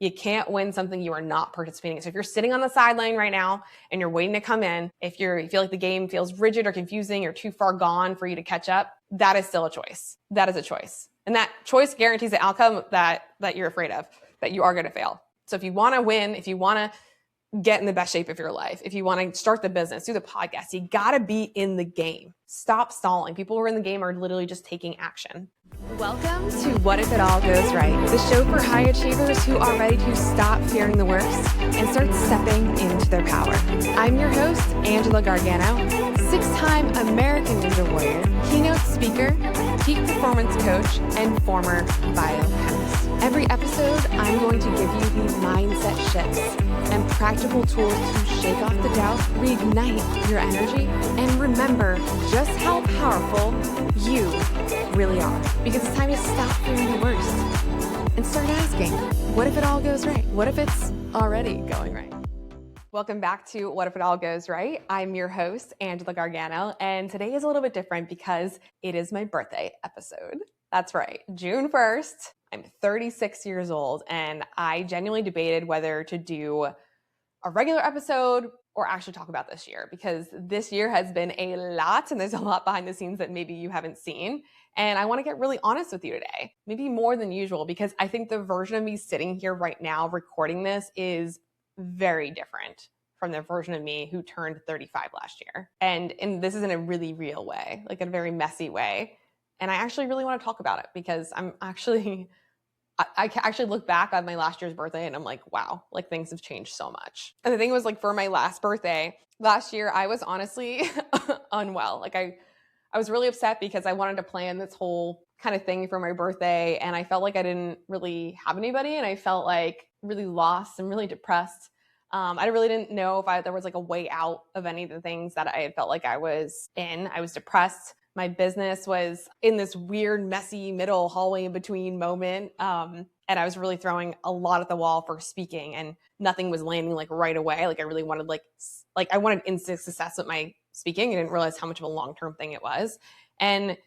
You can't win something you are not participating in. So if you're sitting on the sideline right now and you're waiting to come in, if you feel like the game feels rigid or confusing or too far gone for you to catch up, that is still a choice. That is a choice. And that choice guarantees the outcome that you're afraid of, that you are going to fail. So if you want to win, if you want to get in the best shape of your life, if you want to start the business, do the podcast, you got to be in the game. Stop stalling. People who are in the game are literally just taking action. Welcome to What If It All Goes Right, the show for high achievers who are ready to stop fearing the worst and start stepping into their power. I'm your host, Angela Gargano, 6-time American Ninja Warrior, keynote speaker, peak performance coach, and former biochemist. Every episode, I'm going to give you the mindset shifts and practical tools to shake off the doubt, reignite your energy, and remember just how powerful you really are. Because it's time to stop fearing the worst and start asking, what if it all goes right? What if it's already going right? Welcome back to What If It All Goes Right? I'm your host, Angela Gargano, and today is a little bit different because it is my birthday episode. That's right, June 1st. I'm 36 years old, and I genuinely debated whether to do a regular episode or actually talk about this year, because this year has been a lot and there's a lot behind the scenes that maybe you haven't seen. And I want to get really honest with you today, maybe more than usual, because I think the version of me sitting here right now recording this is very different from the version of me who turned 35 last year. And this is in a really real way, like in a very messy way. And I actually really want to talk about it because I actually look back on my last year's birthday and I'm like, wow, like things have changed so much. And the thing was, like, for my last birthday last year, I was honestly unwell. Like I was really upset because I wanted to plan this whole kind of thing for my birthday. And I felt like I didn't really have anybody. And I felt like really lost and really depressed. I really didn't know if there was like a way out of any of the things that I had felt like I was in. I was depressed. My business was in this weird, messy middle hallway in between moment. And I was really throwing a lot at the wall for speaking and nothing was landing like right away. Like I really wanted I wanted instant success with my speaking. I didn't realize how much of a long-term thing it was. And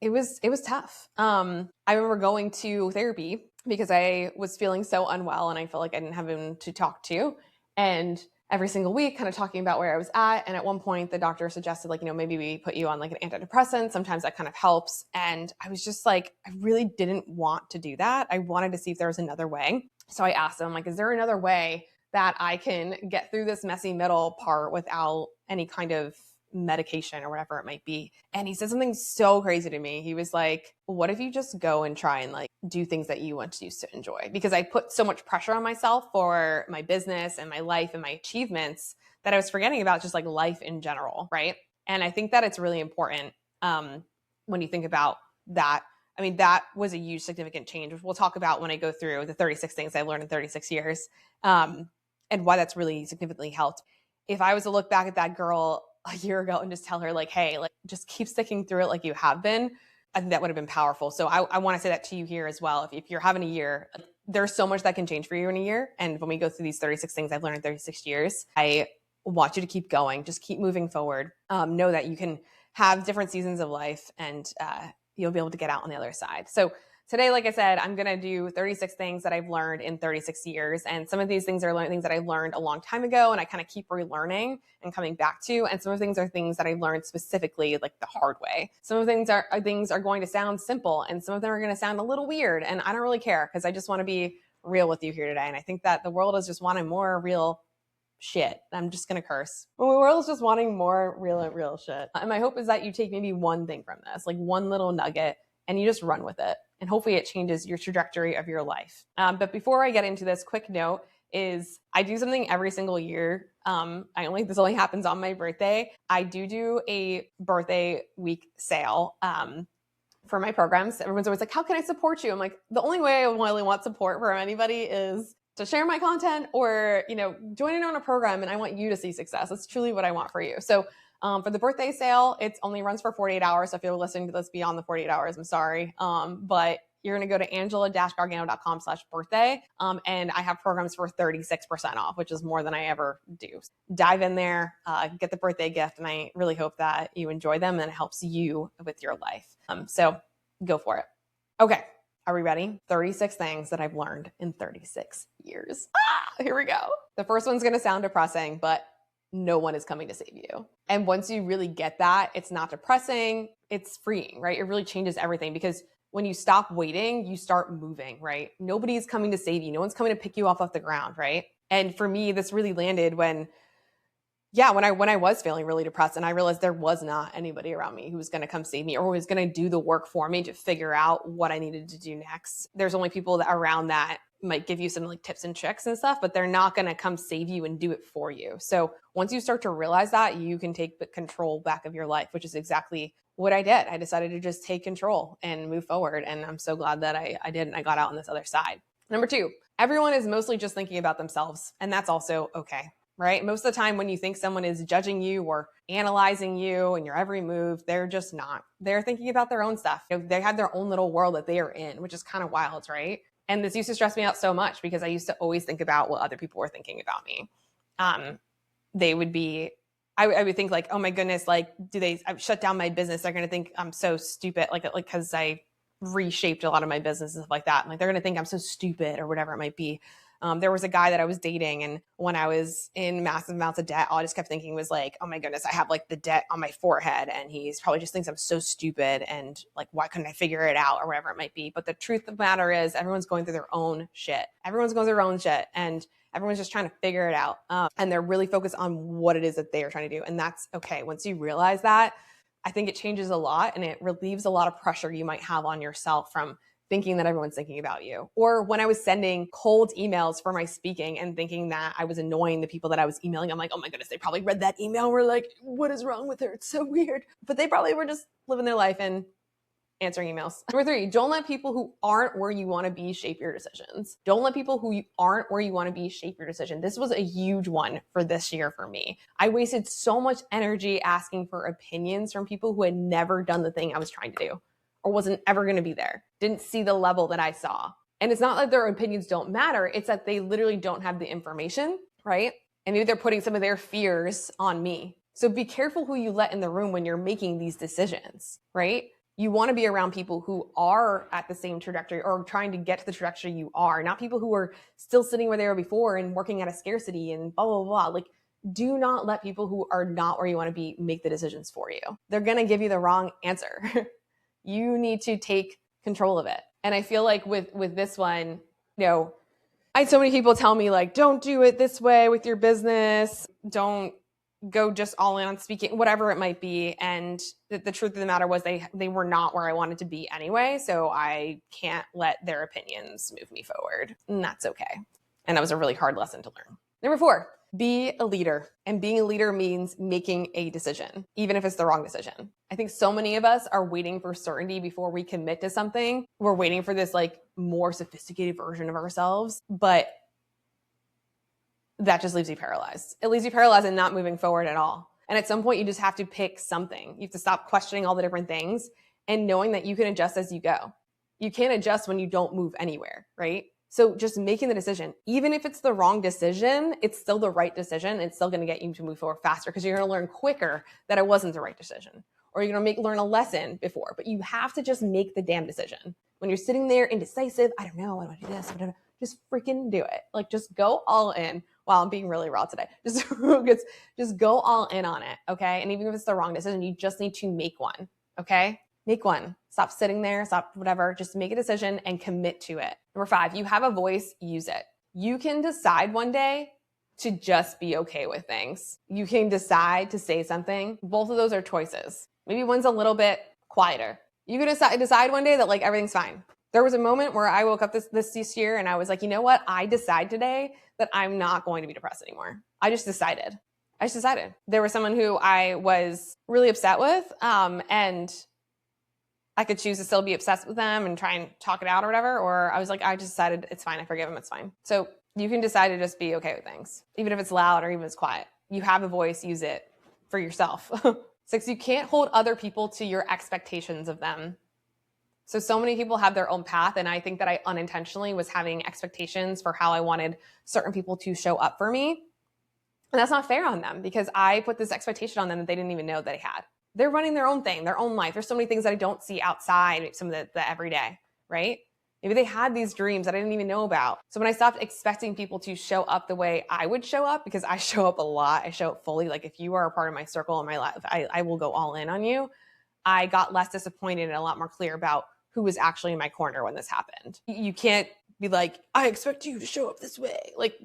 it was tough. I remember going to therapy because I was feeling so unwell and I felt like I didn't have anyone to talk to. And every single week kind of talking about where I was at. And at one point the doctor suggested maybe we put you on like an antidepressant. Sometimes that kind of helps. And I was just like, I really didn't want to do that. I wanted to see if there was another way. So I asked him, is there another way that I can get through this messy middle part without any kind of medication or whatever it might be? And he said something so crazy to me. He was like, what if you just go and try and do things that you want to used to enjoy? Because I put so much pressure on myself for my business and my life and my achievements that I was forgetting about just life in general, right? And I think that it's really important when you think about that. I mean, that was a huge significant change, which we'll talk about when I go through the 36 things I've learned in 36 years and why that's really significantly helped. If I was to look back at that girl a year ago and just tell her hey, just keep sticking through it like you have been, I think that would have been powerful. So I want to say that to you here as well. If you're having a year, there's so much that can change for you in a year. And when we go through these 36 things I've learned in 36 years, I want you to keep going. Just keep moving forward. Know that you can have different seasons of life and you'll be able to get out on the other side. So today, like I said, I'm going to do 36 things that I've learned in 36 years. And some of these things are things that I learned a long time ago and I kind of keep relearning and coming back to. And some of the things are things that I learned specifically the hard way. Some of the things are going to sound simple and some of them are going to sound a little weird. And I don't really care because I just want to be real with you here today. And I think that the world is just wanting more real shit. I'm just going to curse. Well, the world is just wanting more real shit. And my hope is that you take maybe one thing from this, one little nugget, and you just run with it. And hopefully it changes your trajectory of your life. But before I get into this, quick note is I do something every single year. This only happens on my birthday. I do a birthday week sale for my programs. Everyone's always like, how can I support you? I'm like, the only way I really want support from anybody is to share my content or, join in on a program. And I want you to see success. That's truly what I want for you. So for the birthday sale, it only runs for 48 hours. So if you're listening to this beyond the 48 hours, I'm sorry. But you're going to go to angela-gargano.com/birthday. And I have programs for 36% off, which is more than I ever do. Dive in there, get the birthday gift. And I really hope that you enjoy them and it helps you with your life. So go for it. Okay. Are we ready? 36 things that I've learned in 36 years. Here we go. The first one's going to sound depressing, but no one is coming to save you. And once you really get that, it's not depressing, it's freeing, right? It really changes everything, because when you stop waiting, you start moving, right? Nobody's coming to save you. No one's coming to pick you off the ground, right? And for me, this really landed when I was feeling really depressed, and I realized there was not anybody around me who was going to come save me or who was going to do the work for me to figure out what I needed to do next. There's only people that around that might give you some like tips and tricks and stuff, but they're not going to come save you and do it for you. So once you start to realize that, you can take the control back of your life, which is exactly what I did. I decided to just take control and move forward. And I'm so glad that I did, and I got out on this other side. Number 2, everyone is mostly just thinking about themselves, and that's also okay. Right? Most of the time when you think someone is judging you or analyzing you and your every move, they're just not. They're thinking about their own stuff. They have their own little world that they are in, which is kind of wild, right? And this used to stress me out so much because I used to always think about what other people were thinking about me. I would think like, oh my goodness, like, I've shut down my business. They're going to think I'm so stupid. Like, cause I reshaped a lot of my business and stuff like that. And like, they're going to think I'm so stupid or whatever it might be. There was a guy that I was dating, and when I was in massive amounts of debt, all I just kept thinking was like, oh my goodness, I have like the debt on my forehead, and he's probably just thinks I'm so stupid, and like, why couldn't I figure it out or whatever it might be. But the truth of the matter is everyone's going through their own shit. Everyone's going through their own shit, and everyone's just trying to figure it out. And they're really focused on what it is that they are trying to do. And that's okay. Once you realize that, I think it changes a lot, and it relieves a lot of pressure you might have on yourself from thinking that everyone's thinking about you. Or when I was sending cold emails for my speaking and thinking that I was annoying the people that I was emailing, I'm like, oh my goodness, they probably read that email. We're like, what is wrong with her? It's so weird. But they probably were just living their life and answering emails. Number 3, don't let people who aren't where you want to be shape your decisions. Don't let people who aren't where you want to be shape your decision. This was a huge one for this year for me. I wasted so much energy asking for opinions from people who had never done the thing I was trying to do, or wasn't ever going to be there, didn't see the level that I saw. And it's not that their opinions don't matter. It's that they literally don't have the information, right? And maybe they're putting some of their fears on me. So be careful who you let in the room when you're making these decisions, right? You want to be around people who are at the same trajectory or trying to get to the trajectory you are, not people who are still sitting where they were before and working at a scarcity and blah, blah, blah. Like, do not let people who are not where you want to be make the decisions for you. They're going to give you the wrong answer. You need to take control of it. And I feel like with this one, I had so many people tell me like, don't do it this way with your business. Don't go just all in on speaking, whatever it might be. And the truth of the matter was they were not where I wanted to be anyway. So I can't let their opinions move me forward. And that's okay. And that was a really hard lesson to learn. Number 4, be a leader. And being a leader means making a decision, even if it's the wrong decision. I think so many of us are waiting for certainty before we commit to something. We're waiting for this like more sophisticated version of ourselves, but that just leaves you paralyzed. It leaves you paralyzed and not moving forward at all. And at some point, you just have to pick something. You have to stop questioning all the different things and knowing that you can adjust as you go. You can't adjust when you don't move anywhere, right? So just making the decision, even if it's the wrong decision, it's still the right decision. It's still going to get you to move forward faster because you're going to learn quicker that it wasn't the right decision, or you're going to learn a lesson before. But you have to just make the damn decision. When you're sitting there indecisive, I don't know, I want to do this, whatever, just freaking do it. Like, just go all in. Wow, I'm being really raw today. Just go all in on it, okay? And even if it's the wrong decision, you just need to make one, okay? Make one. Stop sitting there, stop whatever. Just make a decision and commit to it. Number 5, you have a voice, use it. You can decide one day to just be okay with things. You can decide to say something. Both of those are choices. Maybe one's a little bit quieter. You could decide one day that like everything's fine. There was a moment where I woke up this year and I was like, you know what? I decide today that I'm not going to be depressed anymore. I just decided. There was someone who I was really upset with, and I could choose to still be obsessed with them and try and talk it out or whatever. Or I was like, I just decided it's fine. I forgive him. It's fine. So you can decide to just be okay with things, even if it's loud or even if it's quiet. You have a voice, use it for yourself. 6, you can't hold other people to your expectations of them. So many people have their own path. And I think that I unintentionally was having expectations for how I wanted certain people to show up for me. And that's not fair on them because I put this expectation on them that they didn't even know that I had. They're running their own thing, their own life. There's so many things that I don't see outside some of the everyday, right? Maybe they had these dreams that I didn't even know about. So when I stopped expecting people to show up the way I would show up, because I show up a lot, I show up fully. Like if you are a part of my circle in my life, I will go all in on you. I got less disappointed and a lot more clear about who was actually in my corner when this happened. You can't be like, I expect you to show up this way. Like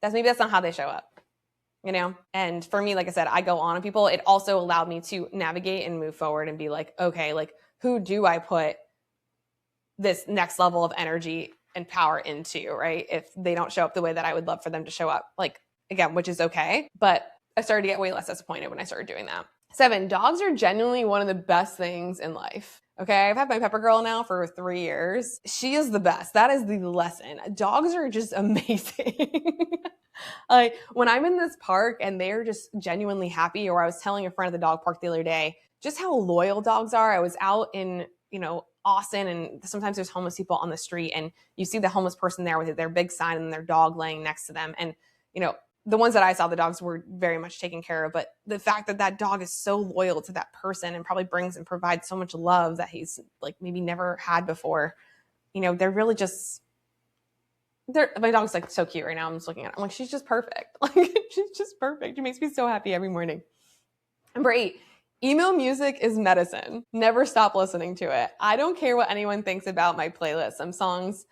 that's not how they show up, you know? And for me, like I said, I go on people. It also allowed me to navigate and move forward and be like, okay, like who do I put this next level of energy and power into, right? If they don't show up the way that I would love for them to show up, like again, which is okay. But I started to get way less disappointed when I started doing that. 7, dogs are genuinely one of the best things in life. Okay, I've had my Pepper Girl now for 3 years. She is the best. That is the lesson. Dogs are just amazing. Like when I'm in this park and they're just genuinely happy, or I was telling a friend at the dog park the other day, just how loyal dogs are. I was out in, Austin, and sometimes there's homeless people on the street, and you see the homeless person there with their big sign and their dog laying next to them. And, the ones that I saw, the dogs were very much taken care of. But the fact that that dog is so loyal to that person and probably brings and provides so much love that he's like maybe never had before, they're really just, my dog's like so cute right now. I'm just looking at her. I'm like, she's just perfect. Like, she's just perfect. She makes me so happy every morning. Number 8, emo music is medicine. Never stop listening to it. I don't care what anyone thinks about my playlist. Some songs,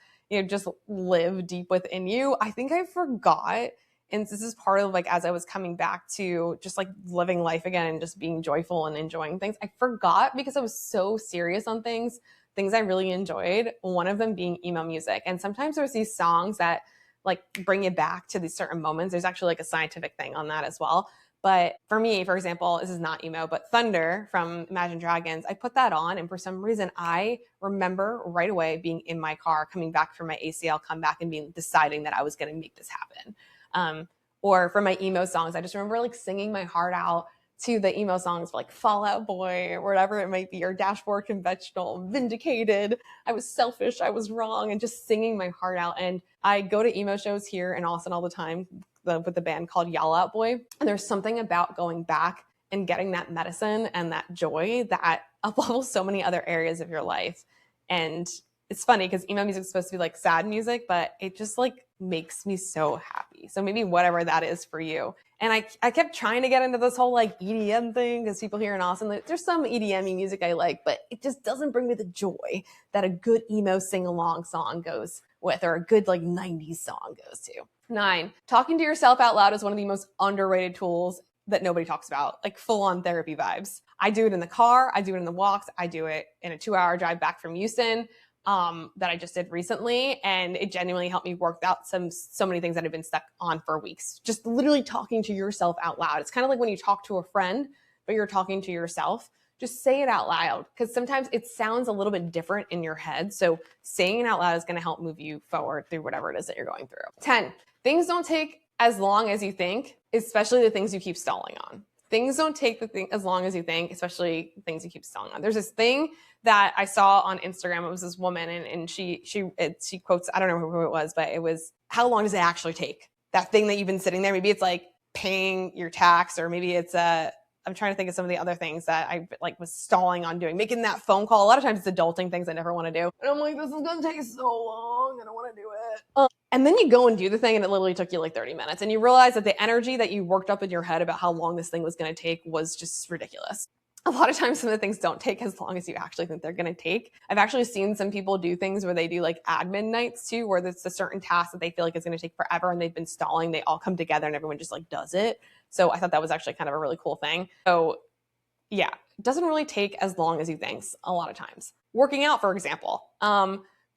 just live deep within you. I think I forgot. And this is part of like, as I was coming back to just like living life again and just being joyful and enjoying things, I forgot because I was so serious on things I really enjoyed. One of them being emo music. And sometimes there's these songs that like bring you back to these certain moments. There's actually like a scientific thing on that as well. But for me, for example, this is not emo, but Thunder from Imagine Dragons, I put that on. And for some reason, I remember right away being in my car, coming back from my ACL comeback and deciding that I was going to make this happen. Or for my emo songs, I just remember like singing my heart out to the emo songs like Fall Out Boy or whatever it might be, or Dashboard Conventional, Vindicated, I was selfish, I was wrong, and just singing my heart out. And I go to emo shows here in Austin all the time with the band called Yell Out Boy. And there's something about going back and getting that medicine and that joy that uplevels so many other areas of your life. And it's funny because emo music is supposed to be like sad music, but it just like makes me so happy. So maybe whatever that is for you. And I kept trying to get into this whole like EDM thing because people here in Austin, like, there's some EDM music I like, but it just doesn't bring me the joy that a good emo sing-along song goes with, or a good like 90s song goes to. 9, talking to yourself out loud is one of the most underrated tools that nobody talks about, like full-on therapy vibes. I do it in the car. I do it in the walks. I do it in a 2-hour drive back from Houston. That I just did recently, and it genuinely helped me work out so many things that have been stuck on for weeks. Just literally talking to yourself out loud. It's kind of like when you talk to a friend, but you're talking to yourself. Just say it out loud, because sometimes it sounds a little bit different in your head. So saying it out loud is going to help move you forward through whatever it is that you're going through. 10, things don't take as long as you think, especially the things you keep stalling on. Things don't take as long as you think, especially things you keep stalling on. There's this thing that I saw on Instagram. It was this woman, and she quotes, I don't know who it was, but it was, how long does it actually take? That thing that you've been sitting there. Maybe it's like paying your tax, or maybe it's I'm trying to think of some of the other things that I like was stalling on doing, making that phone call. A lot of times it's adulting things I never want to do. And I'm like, this is going to take so long. I don't want to do it. And then you go and do the thing, and it literally took you like 30 minutes. And you realize that the energy that you worked up in your head about how long this thing was going to take was just ridiculous. A lot of times some of the things don't take as long as you actually think they're going to take. I've actually seen some people do things where they do like admin nights too, where there's a certain task that they feel like is going to take forever and they've been stalling. They all come together and everyone just like does it. So I thought that was actually kind of a really cool thing. So yeah, it doesn't really take as long as you think a lot of times. Working out, for example.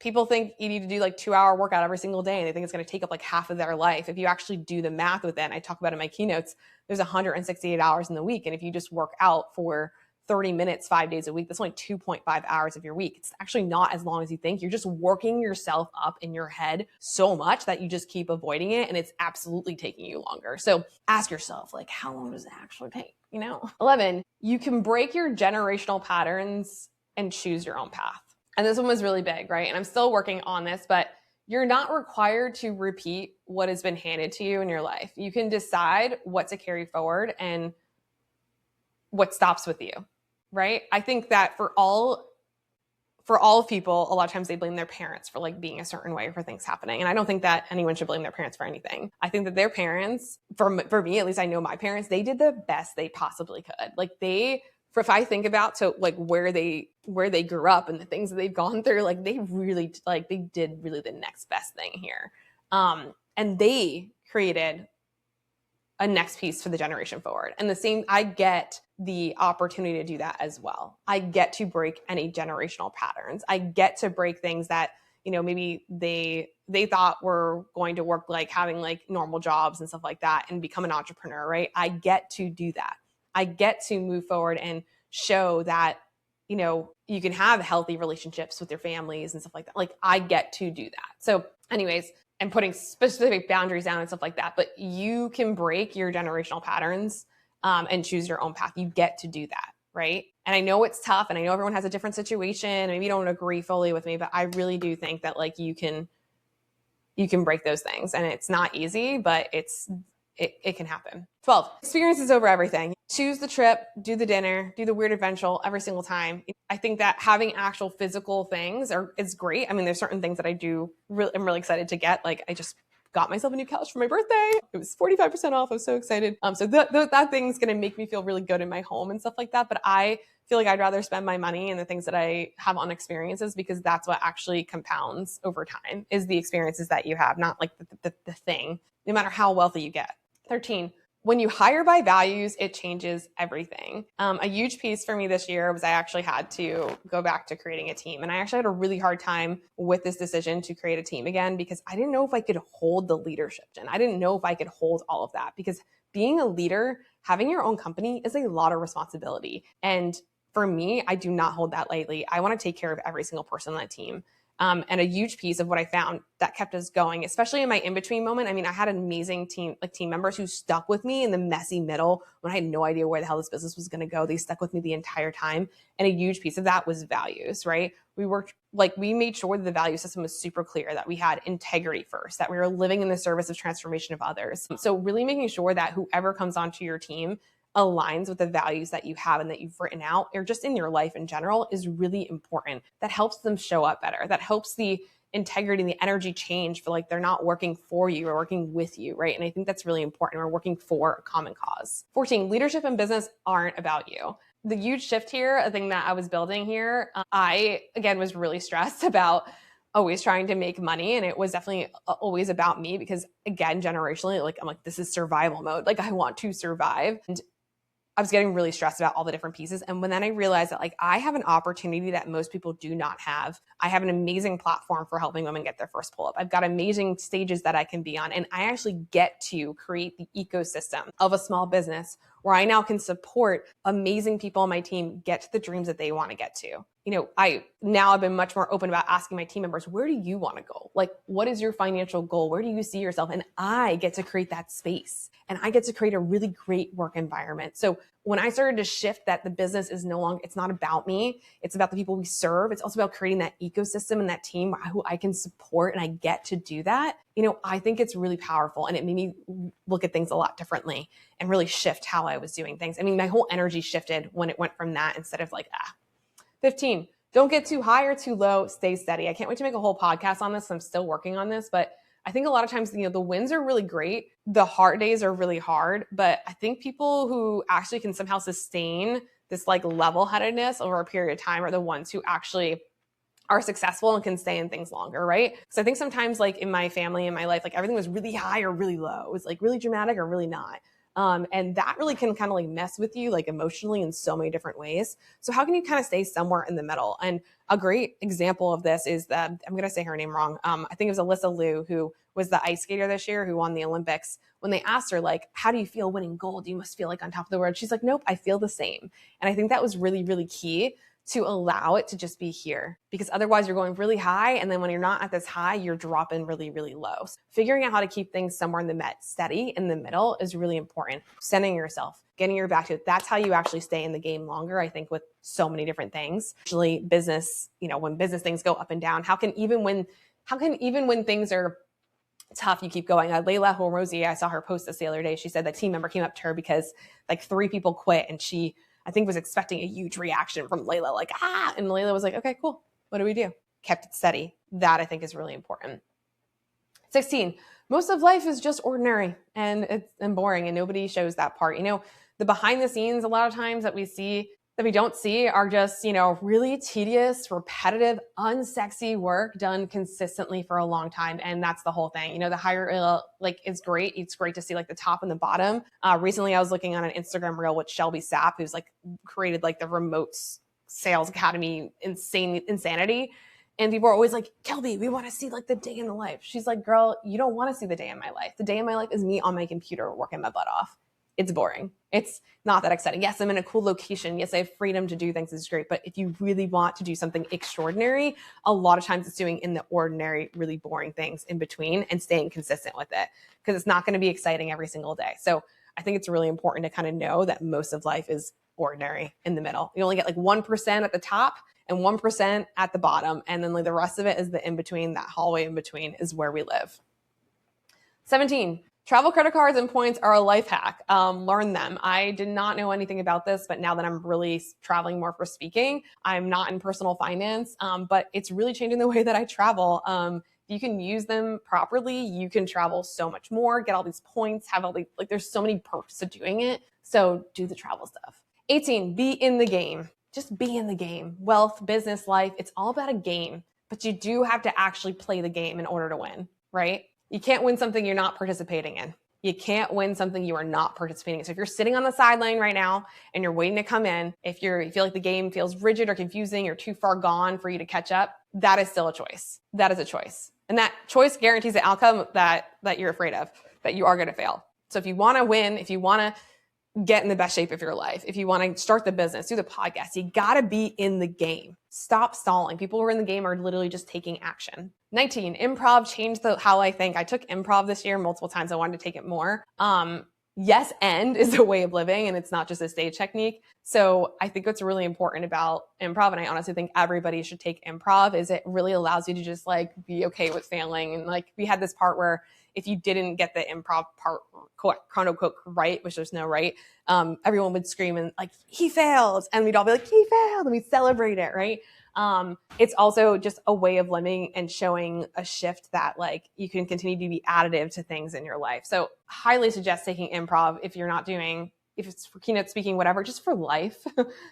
People think you need to do like 2-hour workout every single day, and they think it's going to take up like half of their life. If you actually do the math with it, and I talk about it in my keynotes, there's 168 hours in the week. And if you just work out for 30 minutes, 5 days a week, that's only 2.5 hours of your week. It's actually not as long as you think. You're just working yourself up in your head so much that you just keep avoiding it, and it's absolutely taking you longer. So ask yourself, like, how long does it actually take? 11, you can break your generational patterns and choose your own path. And this one was really big, right? And I'm still working on this, but you're not required to repeat what has been handed to you in your life. You can decide what to carry forward and what stops with you, right? I think that for all for all people, a lot of times they blame their parents for like being a certain way for things happening. And I don't think that anyone should blame their parents for anything. I think that their parents, for me, at least I know my parents, they did the best they possibly could. Like if I think about where they grew up and the things that they've gone through, like they did really the next best thing here. And they created a next piece for the generation forward. And the same, I get the opportunity to do that as well. I get to break any generational patterns. I get to break things that, maybe they thought were going to work, like having like normal jobs and stuff like that, and become an entrepreneur, right? I get to do that. I get to move forward and show that, you can have healthy relationships with your families and stuff like that. Like I get to do that. So anyways, and putting specific boundaries down and stuff like that, but you can break your generational patterns and choose your own path. You get to do that, right? And I know it's tough, and I know everyone has a different situation. Maybe you don't agree fully with me, but I really do think that like you can break those things, and it's not easy, but it can happen. 12, experiences over everything. Choose the trip, do the dinner, do the weird adventure every single time. I think that having actual physical things is great. I mean, there's certain things that I'm really excited to get. Like I just got myself a new couch for my birthday. It was 45% off. I was so excited. So that thing's going to make me feel really good in my home and stuff like that. But I feel like I'd rather spend my money in the things that I have on experiences, because that's what actually compounds over time, is the experiences that you have, not like the thing, no matter how wealthy you get. 13, when you hire by values, it changes everything. A huge piece for me this year was I actually had to go back to creating a team. And I actually had a really hard time with this decision to create a team again, because I didn't know if I could hold the leadership. And I didn't know if I could hold all of that, because being a leader, having your own company is a lot of responsibility. And for me, I do not hold that lightly. I want to take care of every single person on that team. And a huge piece of what I found that kept us going, especially in my in-between moment. I mean, I had an amazing team members who stuck with me in the messy middle when I had no idea where the hell this business was going to go. They stuck with me the entire time. And a huge piece of that was values, right? We made sure that the value system was super clear, that we had integrity first, that we were living in the service of transformation of others. So really making sure that whoever comes onto your team aligns with the values that you have and that you've written out, or just in your life in general, is really important. That helps them show up better. That helps the integrity and the energy change, for like they're not working for you or working with you, right? And I think that's really important. We're working for a common cause. 14, leadership and business aren't about you. The huge shift here, a thing that I was building here, I, again, was really stressed about always trying to make money. And it was definitely always about me, because again, generationally, like I'm like, this is survival mode. Like I want to survive. And I was getting really stressed about all the different pieces. And then I realized that like I have an opportunity that most people do not have. I have an amazing platform for helping women get their first pull-up. I've got amazing stages that I can be on. And I actually get to create the ecosystem of a small business where I now can support amazing people on my team get to the dreams that they want to get to. I've been much more open about asking my team members, where do you want to go? Like, what is your financial goal? Where do you see yourself? And I get to create that space, and I get to create a really great work environment. So when I started to shift that the business is no longer, it's not about me, it's about the people we serve. It's also about creating that ecosystem and that team who I can support, and I get to do that. I think it's really powerful, and it made me look at things a lot differently and really shift how I was doing things. I mean, my whole energy shifted when it went from that, instead of like, 15, don't get too high or too low, stay steady. I can't wait to make a whole podcast on this. I'm still working on this, but I think a lot of times, the wins are really great. The hard days are really hard, but I think people who actually can somehow sustain this like level-headedness over a period of time are the ones who actually are successful and can stay in things longer, right? Because I think sometimes like in my family, in my life, like everything was really high or really low. It was like really dramatic or really not. And that really can kind of like mess with you like emotionally in so many different ways. So how can you kind of stay somewhere in the middle? And a great example of this is I'm going to say her name wrong. I think it was Alyssa Liu, who was the ice skater this year, who won the Olympics. When they asked her, like, how do you feel winning gold? You must feel like on top of the world. She's like, nope, I feel the same. And I think that was really, really key to allow it to just be here, because otherwise you're going really high. And then when you're not at this high, you're dropping really, really low. So figuring out how to keep things somewhere in the steady in the middle is really important. Centering yourself, getting your back to it. That's how you actually stay in the game longer. I think with so many different things, actually business, when business things go up and down, how can even when things are tough, you keep going. Layla Hormozi, I saw her post this the other day. She said that team member came up to her because like 3 people quit, and she, I think, was expecting a huge reaction from Layla, like, and Layla was like, okay, cool. What do? Kept it steady. That I think is really important. 16, most of life is just ordinary and boring, and nobody shows that part. The behind the scenes a lot of times that we don't see are just, really tedious, repetitive, unsexy work done consistently for a long time. And that's the whole thing. The higher, is great. It's great to see the top and the bottom. Recently I was looking on an Instagram reel with Shelby Sapp, who's created the remote sales academy insanity. And people are always like, Kelby, we want to see the day in the life. She's like, girl, you don't want to see the day in my life. The day in my life is me on my computer working my butt off. It's boring. It's not that exciting. Yes, I'm in a cool location. Yes, I have freedom to do things. It's great. But if you really want to do something extraordinary, a lot of times it's doing in the ordinary, really boring things in between and staying consistent with it, because it's not going to be exciting every single day. So I think it's really important to kind of know that most of life is ordinary in the middle. You only get 1% at the top and 1% at the bottom. And then the rest of it is the in-between. That hallway in between is where we live. 17, travel credit cards and points are a life hack. Learn them. I did not know anything about this, but now that I'm really traveling more for speaking, I'm not in personal finance, but it's really changing the way that I travel. You can use them properly. You can travel so much more, get all these points, have all these, there's so many perks to doing it. So do the travel stuff. 18, be in the game. Just be in the game. Wealth, business, life, it's all about a game, but you do have to actually play the game in order to win, right? You can't win something you're not participating in. You can't win something you are not participating in. So if you're sitting on the sideline right now and you're waiting to come in, if you feel like the game feels rigid or confusing or too far gone for you to catch up, that is still a choice. That is a choice. And that choice guarantees the outcome that you're afraid of, that you are going to fail. So if you want to win, if you want to get in the best shape of your life, if you want to start the business, do the podcast, you got to be in the game. Stop stalling. People who are in the game are literally just taking action. 19, improv changed how I think. I took improv this year multiple times. I wanted to take it more. Yes, and is a way of living, and it's not just a stage technique. So I think what's really important about improv, and I honestly think everybody should take improv, is it really allows you to just be okay with failing. And we had this part where if you didn't get the improv part quote unquote right, which there's no right, everyone would scream and he failed, and we'd all be he failed, and we'd celebrate it, right? It's also just a way of living and showing a shift that you can continue to be additive to things in your life. So highly suggest taking improv if it's for keynote speaking, whatever, just for life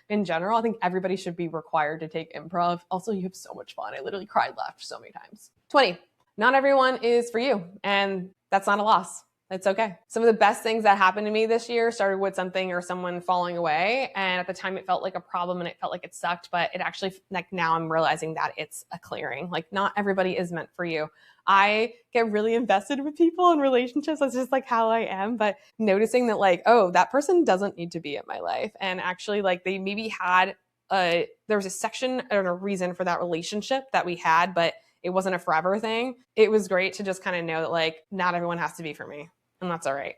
in general. I think everybody should be required to take improv. Also, you have so much fun. I literally cried, laughed so many times. 20, not everyone is for you, and that's not a loss. It's okay. Some of the best things that happened to me this year started with something or someone falling away. And at the time it felt like a problem and it felt like it sucked, but it actually, now I'm realizing that it's a clearing. Not everybody is meant for you. I get really invested with people and relationships. That's just how I am. But noticing that oh, that person doesn't need to be in my life. And actually they maybe had there was a section and a reason for that relationship that we had, but it wasn't a forever thing. It was great to just kind of know that not everyone has to be for me. And that's all right.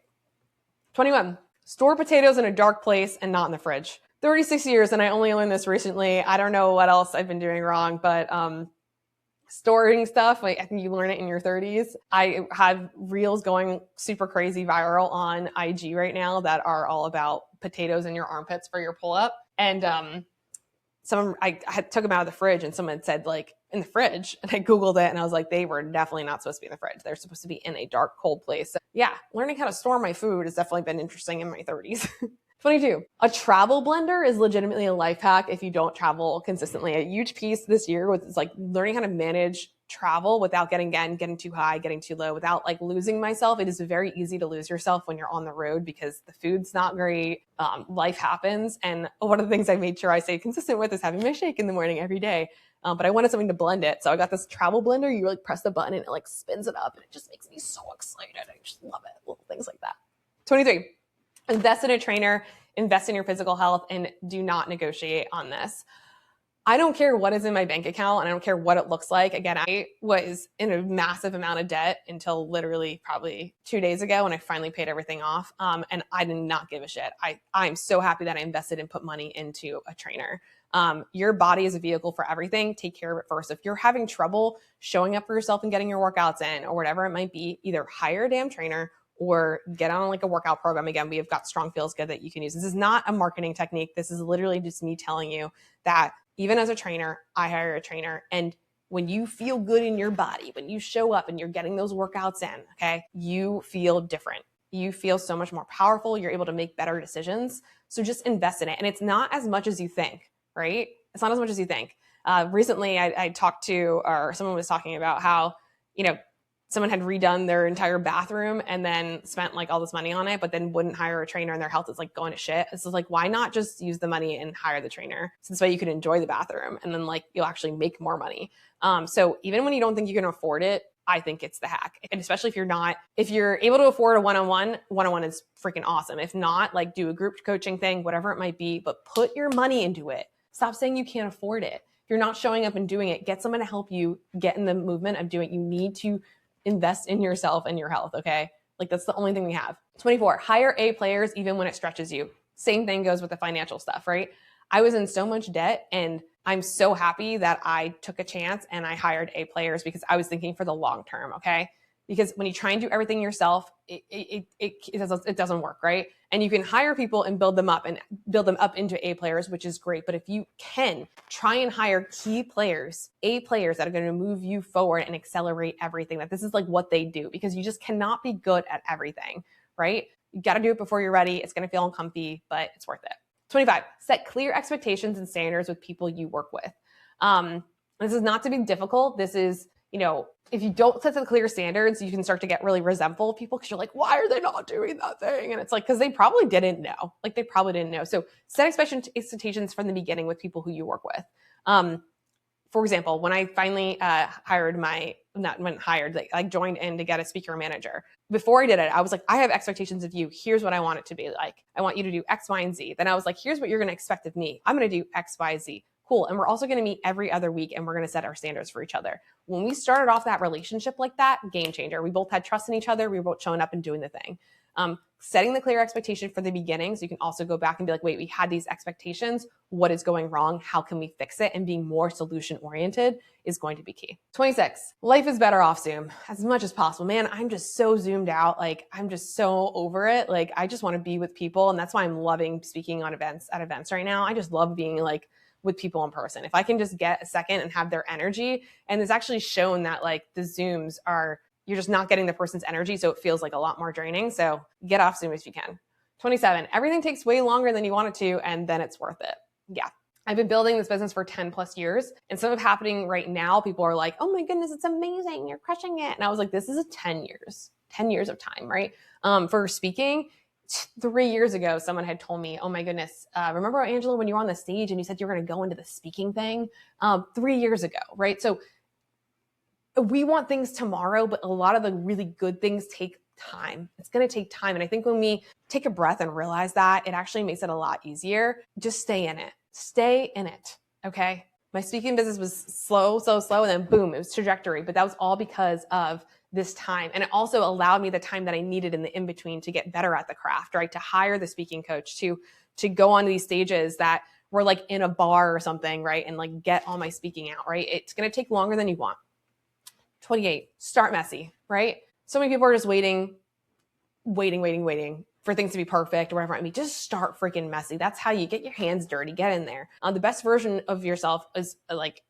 21, store potatoes in a dark place and not in the fridge. 36 years, and I only learned this recently. I don't know what else I've been doing wrong, but storing stuff, I think you learn it in your 30s. I have reels going super crazy viral on IG right now that are all about potatoes in your armpits for your pull-up. And I took them out of the fridge, and someone said in the fridge, and I Googled it, and I was they were definitely not supposed to be in the fridge. They're supposed to be in a dark, cold place. So yeah, learning how to store my food has definitely been interesting in my 30s. 22, a travel blender is legitimately a life hack if you don't travel consistently. A huge piece this year was learning how to manage travel without getting too high, getting too low, without losing myself. It is very easy to lose yourself when you're on the road because the food's not great. Life happens. And one of the things I made sure I stay consistent with is having my shake in the morning every day. But I wanted something to blend it. So I got this travel blender. You press the button and it spins it up, and it just makes me so excited. I just love it. Little things like that. 23, invest in a trainer, invest in your physical health, and do not negotiate on this. I don't care what is in my bank account, and I don't care what it looks like. Again, I was in a massive amount of debt until literally probably 2 days ago when I finally paid everything off. And I did not give a shit. I'm so happy that I invested and put money into a trainer. Your body is a vehicle for everything. Take care of it first. If you're having trouble showing up for yourself and getting your workouts in or whatever it might be, either hire a damn trainer or get on a workout program. Again, we have got Strong Feels Good that you can use. This is not a marketing technique. This is literally just me telling you that even as a trainer, I hire a trainer. And when you feel good in your body, when you show up and you're getting those workouts in, okay, you feel different. You feel so much more powerful. You're able to make better decisions. So just invest in it. And it's not as much as you think, right? It's not as much as you think. Recently, I talked to, or someone was talking about how, someone had redone their entire bathroom and then spent like all this money on it, but then wouldn't hire a trainer and their health is like going to shit. It's like, why not just use the money and hire the trainer? So this way you can enjoy the bathroom and then like you'll actually make more money. So even when you don't think you can afford it, I think it's the hack. And especially if you're able to afford a one-on-one is freaking awesome. If not, like do a group coaching thing, whatever it might be, but put your money into it. Stop saying you can't afford it. If you're not showing up and doing it, get someone to help you get in the movement of doing it. You need to invest in yourself and your health, okay? Like that's the only thing we have. 24, hire A players even when it stretches you. Same thing goes with the financial stuff, right? I was in so much debt and I'm so happy that I took a chance and I hired A players because I was thinking for the long term, okay? Because when you try and do everything yourself, it doesn't work, right? And you can hire people and build them up into A players, which is great. But if you can try and hire key players, A players that are going to move you forward and accelerate everything, that this is like what they do, because you just cannot be good at everything, right? You got to do it before you're ready. It's going to feel uncomfy, but it's worth it. 25, set clear expectations and standards with people you work with. This is not to be difficult. This is, if you don't set the clear standards, you can start to get really resentful of people because you're like, why are they not doing that thing? And it's like, because they probably didn't know. So set expectations from the beginning with people who you work with. For example, when I finally I joined in to get a speaker manager. Before I did it, I was like, I have expectations of you. Here's what I want it to be like. I want you to do X, Y, and Z. Then I was like, here's what you're going to expect of me. I'm going to do X, Y, Z. Cool. And we're also going to meet every other week and we're going to set our standards for each other. When we started off that relationship like that, game changer. We both had trust in each other. We were both showing up and doing the thing. Setting the clear expectation for the beginning. So you can also go back and be like, wait, we had these expectations. What is going wrong? How can we fix it? And being more solution oriented is going to be key. 26, life is better off Zoom as much as possible. Man, I'm just so zoomed out. Like I'm just so over it. Like I just want to be with people. And that's why I'm loving speaking at events right now. I just love being like with people in person. If I can just get a second and have their energy. And it's actually shown that like the Zooms you're just not getting the person's energy. So it feels like a lot more draining. So get off Zoom if you can. 27, everything takes way longer than you want it to. And then it's worth it. Yeah. I've been building this business for 10 plus years. And some of happening right now, people are like, oh my goodness, it's amazing. You're crushing it. And I was like, this is 10 years of time, right? For speaking, 3 years ago, someone had told me, oh my goodness, remember Angela, when you were on the stage and you said you were going to go into the speaking thing 3 years ago, right? So we want things tomorrow, but a lot of the really good things take time. It's going to take time. And I think when we take a breath and realize that, it actually makes it a lot easier. Just stay in it. Stay in it. Okay. My speaking business was slow. And then boom, it was trajectory. But that was all because of this time. And it also allowed me the time that I needed in the in-between to get better at the craft, right? To hire the speaking coach, to go on these stages that were like in a bar or something, right? And like get all my speaking out, right? It's going to take longer than you want. 28, start messy, right? So many people are just waiting for things to be perfect or whatever. I mean, just start freaking messy. That's how you get your hands dirty, get in there. The best version of yourself is like,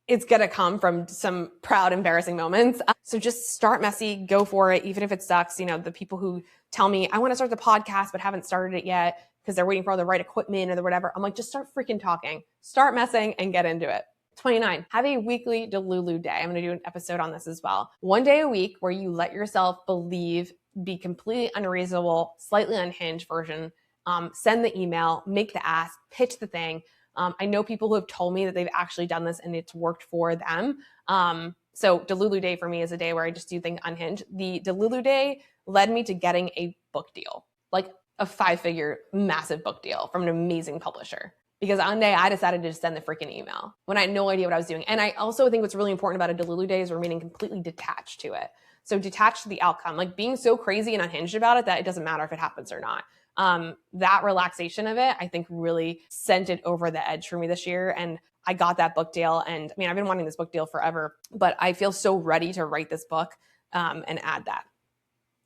it's going to come from some proud, embarrassing moments. So just start messy, go for it. Even if it sucks, the people who tell me, I want to start the podcast, but haven't started it yet because they're waiting for all the right equipment or the whatever. I'm like, just start freaking talking, start messing and get into it. 29, have a weekly Delulu day. I'm going to do an episode on this as well. One day a week where you let yourself believe, be completely unreasonable, slightly unhinged version, send the email, make the ask, pitch the thing. I know people who have told me that they've actually done this and it's worked for them. So Delulu day for me is a day where I just do things unhinged. The Delulu day led me to getting a book deal, like a 5-figure massive book deal from an amazing publisher. Because one day I decided to just send the freaking email when I had no idea what I was doing. And I also think what's really important about a Delulu day is remaining completely detached to it. So detached to the outcome, like being so crazy and unhinged about it that it doesn't matter if it happens or not. That relaxation of it, I think really sent it over the edge for me this year. And I got that book deal. And I mean, I've been wanting this book deal forever, but I feel so ready to write this book and add that.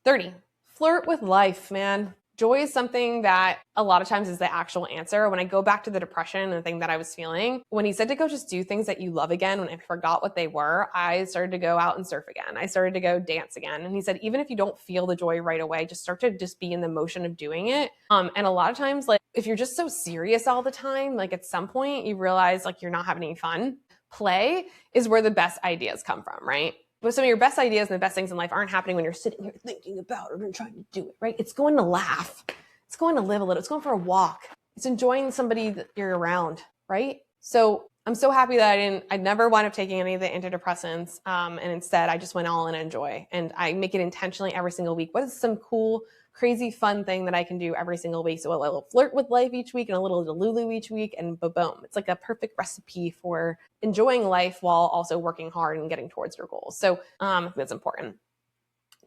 30, flirt with life, man. Joy is something that a lot of times is the actual answer. When I go back to the depression and the thing that I was feeling, when he said to go just do things that you love again, when I forgot what they were, I started to go out and surf again. I started to go dance again. And he said, even if you don't feel the joy right away, just start to just be in the motion of doing it. And a lot of times, like if you're just so serious all the time, like at some point you realize like you're not having any fun. Play is where the best ideas come from, right? But some of your best ideas and the best things in life aren't happening when you're sitting here thinking about it and trying to do it, right? It's going to laugh. It's going to live a little. It's going for a walk. It's enjoying somebody that you're around, right? So I'm so happy that I never wound up taking any of the antidepressants. And instead I just went all in and enjoy. And I make it intentionally every single week. What is some cool, crazy, fun thing that I can do every single week? So a little flirt with life each week and a little Delulu each week, and boom. It's like a perfect recipe for enjoying life while also working hard and getting towards your goals. So that's important.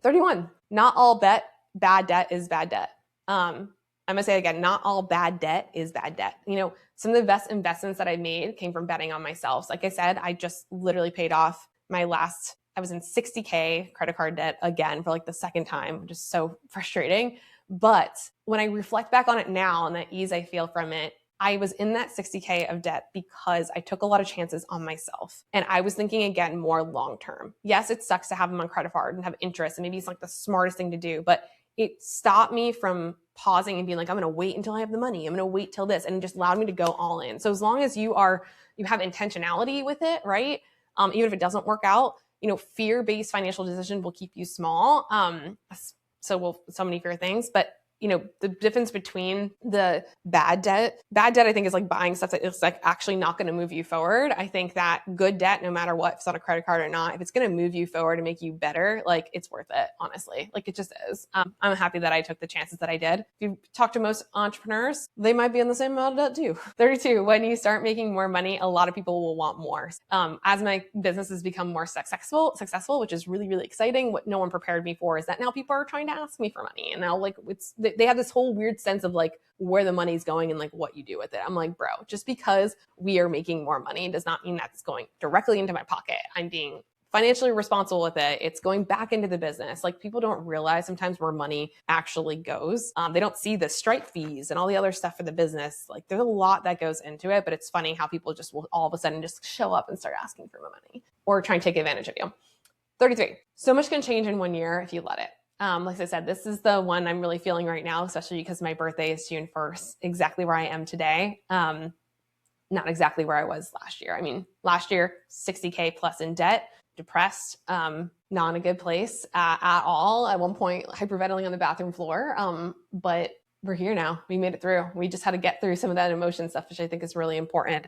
31, not all bad debt is bad debt. I'm gonna say it again, not all bad debt is bad debt. You know, some of the best investments that I made came from betting on myself. So like I said, I just literally paid off I was in 60K credit card debt again for like the second time, which is so frustrating. But when I reflect back on it now and the ease I feel from it, I was in that 60K of debt because I took a lot of chances on myself. And I was thinking again, more long-term. Yes, it sucks to have them on credit card and have interest. And maybe it's like the smartest thing to do, but it stopped me from pausing and being like, I'm going to wait until I have the money. I'm going to wait till this, and it just allowed me to go all in. So as long as you have intentionality with it, right? Even if it doesn't work out, you know, fear-based financial decision will keep you small. So many fear things, but you know, the difference between the bad debt I think is like buying stuff that is like actually not going to move you forward. I think that good debt, no matter what, if it's on a credit card or not, if it's going to move you forward and make you better, like it's worth it, honestly. Like it just is. I'm happy that I took the chances that I did. If you talk to most entrepreneurs, they might be in the same amount of debt too. 32, when you start making more money, a lot of people will want more. As my business has become more successful, which is really, really exciting. What no one prepared me for is that now people are trying to ask me for money. And now like they have this whole weird sense of like where the money's going and like what you do with it. I'm like, bro, just because we are making more money does not mean that's going directly into my pocket. I'm being financially responsible with it. It's going back into the business. Like people don't realize sometimes where money actually goes. They don't see the Stripe fees and all the other stuff for the business. Like there's a lot that goes into it, but it's funny how people just will all of a sudden just show up and start asking for money or try and take advantage of you. 33, so much can change in 1 year if you let it. Like I said, this is the one I'm really feeling right now, especially because my birthday is June 1st, exactly where I am today. Not exactly where I was last year. I mean, last year, 60K plus in debt, depressed, not in a good place at all. At one point, hyperventilating on the bathroom floor. But we're here now. We made it through. We just had to get through some of that emotion stuff, which I think is really important.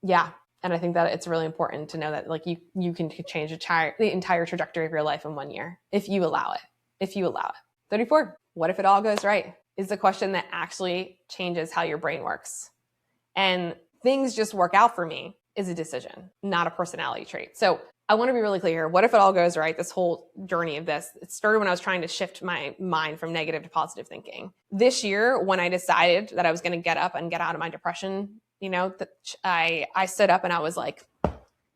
Yeah. And I think that it's really important to know that like you can change the entire trajectory of your life in 1 year if you allow it. 34, what if it all goes right? Is the question that actually changes how your brain works. And things just work out for me is a decision, not a personality trait. So I want to be really clear here. What if it all goes right? This whole journey of this, it started when I was trying to shift my mind from negative to positive thinking. This year, when I decided that I was going to get up and get out of my depression, you know, I stood up and I was like,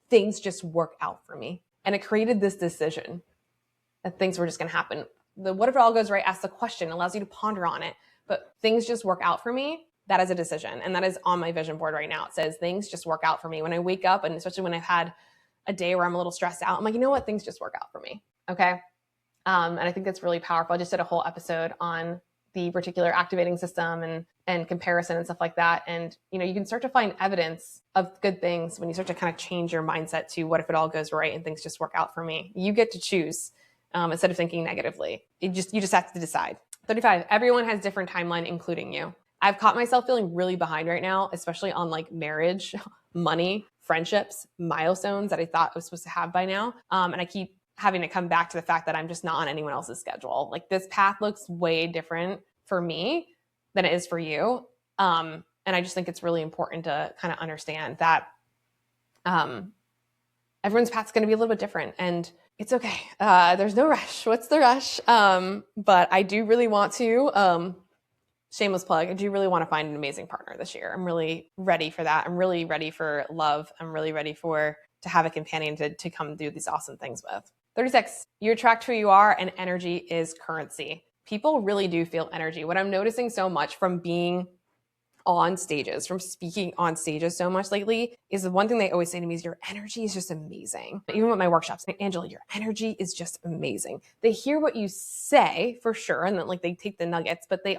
things just work out for me. And it created this decision that things were just going to happen. The what if it all goes right? Ask the question, allows you to ponder on it. But things just work out for me. That is a decision. And that is on my vision board right now. It says things just work out for me. When I wake up, and especially when I've had a day where I'm a little stressed out, I'm like, you know what? Things just work out for me. Okay. And I think that's really powerful. I just did a whole episode on the reticular activating system and comparison and stuff like that. And, you know, you can start to find evidence of good things when you start to kind of change your mindset to what if it all goes right and things just work out for me. You get to choose instead of thinking negatively. You just have to decide. 35, everyone has different timeline, including you. I've caught myself feeling really behind right now, especially on like marriage, money, friendships, milestones that I thought I was supposed to have by now. And I keep having to come back to the fact that I'm just not on anyone else's schedule. Like this path looks way different for me than it is for you. And I just think it's really important to kind of understand that everyone's path is going to be a little bit different, and it's okay. There's no rush. What's the rush? But I do really want to, shameless plug, I do really want to find an amazing partner this year. I'm really ready for that. I'm really ready for love. I'm really ready to have a companion to come do these awesome things with. 36, you attract who you are, and energy is currency. people really do feel energy. What I'm noticing so much from being on stages, from speaking on stages so much lately, is the one thing they always say to me is your energy is just amazing. Even with my workshops, Angela, your energy is just amazing. They hear what you say for sure, and then like they take the nuggets, but they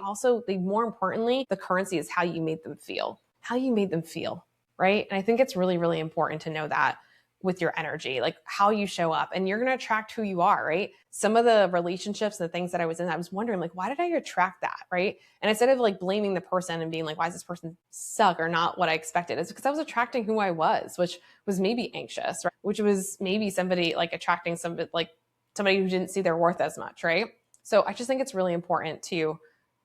more importantly, the currency is how you made them feel. How you made them feel, right? And I think it's really, really important to know that with your energy, like how you show up, and you're going to attract who you are, right? Some of the relationships and the things that I was in, I was wondering like, why did I attract that, right? And instead of like blaming the person and being like, why does this person suck or not what I expected? It's because I was attracting who I was, which was maybe anxious, right? Which was maybe somebody like attracting somebody who didn't see their worth as much, right? So I just think it's really important to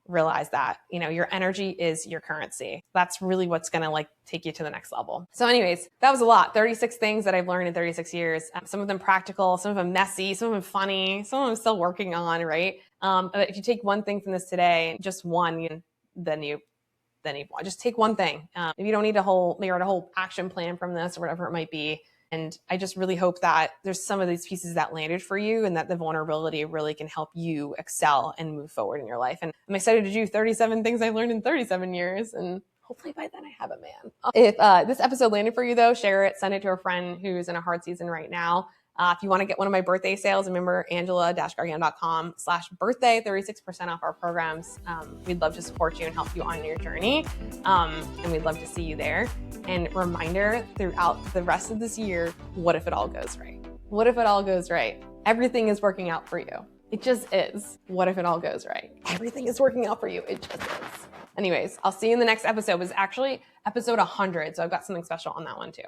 realize that, your energy is your currency. That's really what's going to like take you to the next level. So anyways, that was a lot. 36 things that I've learned in 36 years. Some of them practical, some of them messy, some of them funny, some of them I'm still working on, right? But if you take one thing from this today, just one, then you just take one thing. If you don't need a whole action plan from this or whatever it might be. And I just really hope that there's some of these pieces that landed for you and that the vulnerability really can help you excel and move forward in your life. And I'm excited to do 37 things I learned in 37 years. And hopefully by then I have a man. If this episode landed for you though, share it, send it to a friend who's in a hard season right now. If you want to get one of my birthday sales, remember angela-gargano.com/birthday, 36% off our programs. We'd love to support you and help you on your journey. And we'd love to see you there. And reminder throughout the rest of this year, what if it all goes right? What if it all goes right? Everything is working out for you. It just is. What if it all goes right? Everything is working out for you. It just is. Anyways, I'll see you in the next episode. It was actually episode 100. So I've got something special on that one too.